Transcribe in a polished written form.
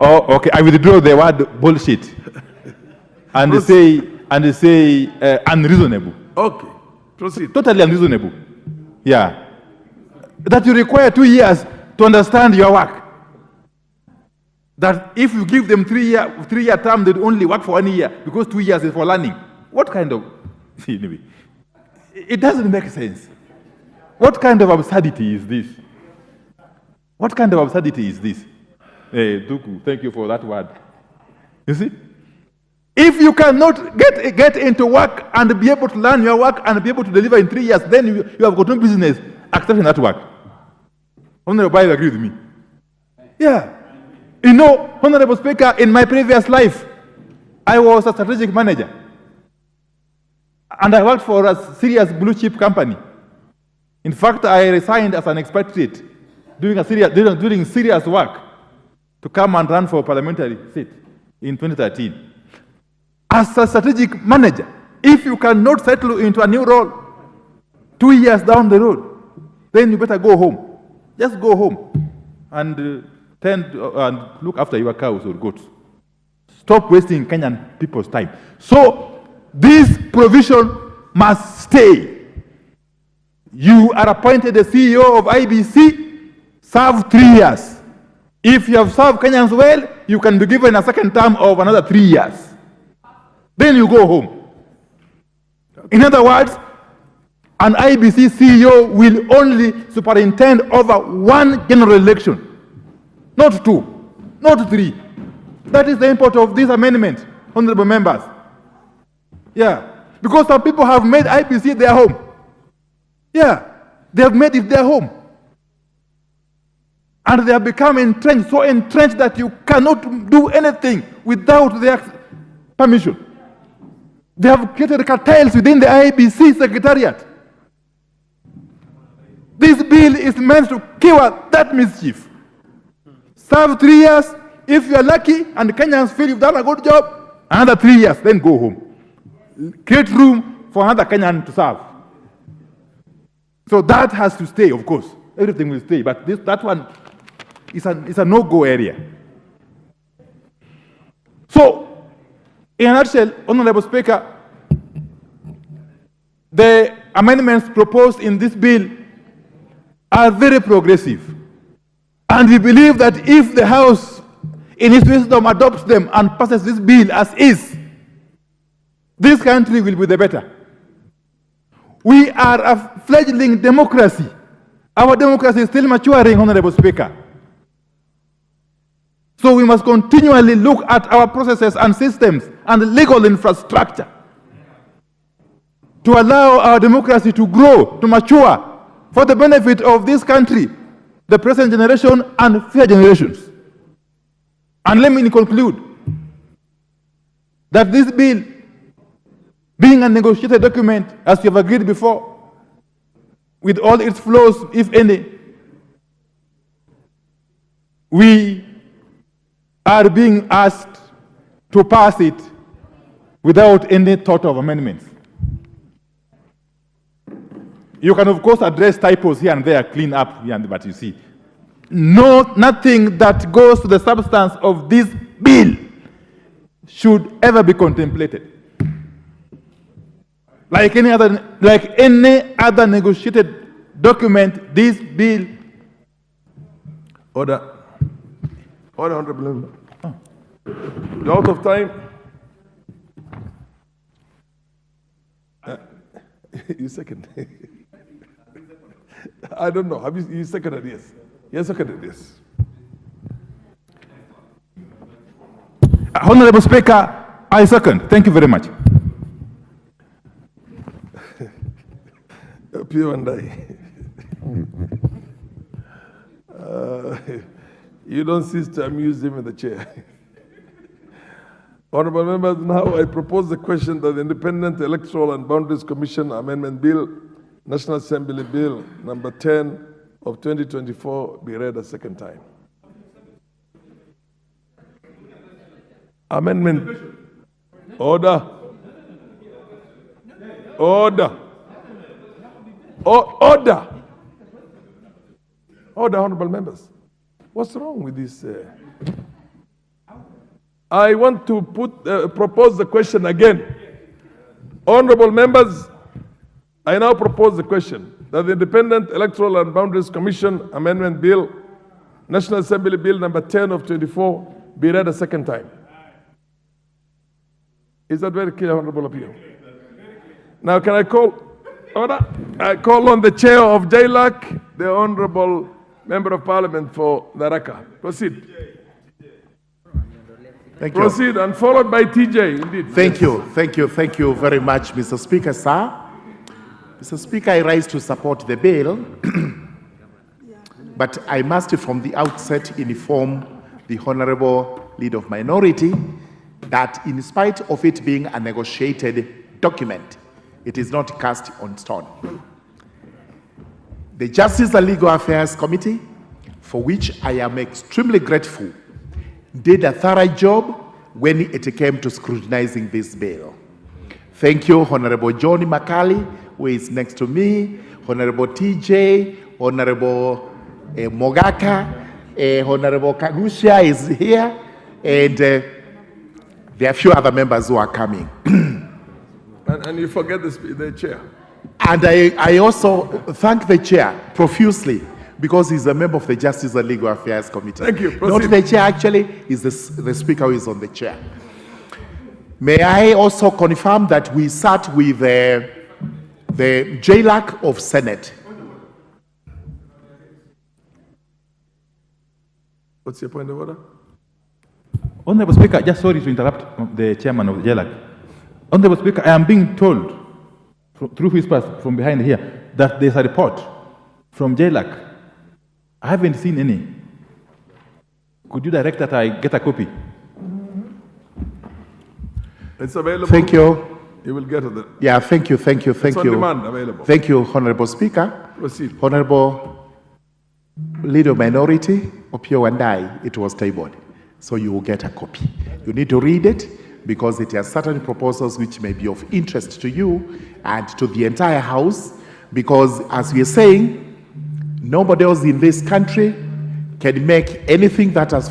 Oh, okay. I withdraw the word bullshit and say unreasonable. Okay, proceed. Totally unreasonable. Yeah. That you require 2 years to understand your work. That if you give them 3-year term, they only work for 1 year because 2 years is for learning. What kind of... Anyway, it doesn't make sense. What kind of absurdity is this? What kind of absurdity is this? Hey, Duku, thank you for that word. You see? If you cannot get into work and be able to learn your work and be able to deliver in 3 years, then you have got no business accepting that work. Honorable Bayo agree with me. Yeah. You know, Honorable Speaker, in my previous life, I was a strategic manager. And I worked for a serious blue chip company. In fact, I resigned as an expatriate doing serious work to come and run for parliamentary seat in 2013. As a strategic manager, if you cannot settle into a new role 2 years down the road, then you better go home. Just go home and tend and look after your cows or goats. Stop wasting Kenyan people's time. So this provision must stay. You are appointed the CEO of IBC, serve 3 years. If you have served Kenyans well, you can be given a second term of another 3 years. Then you go home. In other words, an IBC CEO will only superintend over 1 general election. Not 2, not 3. That is the import of this amendment, honorable members. Yeah, because some people have made IBC their home. Yeah, they have made it their home. And they have become entrenched, so entrenched that you cannot do anything without their permission. They have created cartels within the IBC secretariat. This bill is meant to cure that mischief. Serve 3 years. If you are lucky and Kenyans feel you've done a good job, another 3 years, then go home. Create room for another Kenyan to serve. So that has to stay, of course. Everything will stay, but that one is a no-go area. So, in a nutshell, Honorable Speaker, the amendments proposed in this bill are very progressive. And we believe that if the House, in its wisdom, adopts them and passes this bill as is, this country will be the better. We are a fledgling democracy. Our democracy is still maturing, Honorable Speaker. So we must continually look at our processes and systems and legal infrastructure to allow our democracy to grow, to mature, for the benefit of this country, the present generation and future generations. And let me conclude that this bill, being a negotiated document, as we have agreed before, with all its flaws, if any, we are being asked to pass it without any thought of amendments. You can, of course, address typos here and there, clean up here, but you see, nothing that goes to the substance of this bill should ever be contemplated. Like any other negotiated document, this bill. Order. Order, Honorable Member. Oh. You're out of time. You second. I don't know. Have you seconded? Yes. Yes, seconded. Yes. Honorable Speaker, I second. Thank you very much. Opiyo Wandayi. You don't cease to amuse him in the chair. Honorable members, now I propose the question that the Independent Electoral and Boundaries Commission Amendment Bill, National Assembly Bill number 10 of 2024 be read a second time. Amendment. Order. Order. Order. Order, honorable members. What's wrong with this? I want to propose the question again. Honorable members, I now propose the question that the Independent Electoral and Boundaries Commission Amendment Bill, National Assembly Bill number 10 of 24, be read a second time. Is that very clear, Honorable Opiyo? Now, can I call order? I call on the chair of JLAC, the Honorable Member of Parliament for Naraka. Proceed. Thank you. Proceed, and followed by TJ, indeed. Thank you very much, Mr. Speaker, sir. Mr. Speaker, I rise to support the bill, but I must from the outset inform the Honorable Leader of Minority that in spite of it being a negotiated document, it is not cast on stone. The Justice and Legal Affairs Committee, for which I am extremely grateful, did a thorough job when it came to scrutinizing this bill. Thank you, Honorable Johnny Makali, who is next to me, Honorable TJ, Honorable Mogaka, Honorable Kagusha is here, and there are a few other members who are coming. And you forget the chair. And I also thank the chair profusely because he's a member of the Justice and Legal Affairs Committee. Thank you. Proceed. Not the chair, actually, is the speaker who is on the chair. May I also confirm that we sat with the JLAC of Senate. What's your point of order? Honorable Speaker, just sorry to interrupt the chairman of the JLAC. Honorable Speaker, I am being told through whispers from behind here that there's a report from JLAC. I haven't seen any. Could you direct that I get a copy? It's available. Thank you. You will get it. Yeah, thank you. It's on demand, available. Thank you, Honorable Speaker. Proceed. Honorable Leader of Minority, Opiyo Wandayi, it was tabled. So you will get a copy. You need to read it because it has certain proposals which may be of interest to you and to the entire House, because as we are saying, nobody else in this country can make anything that has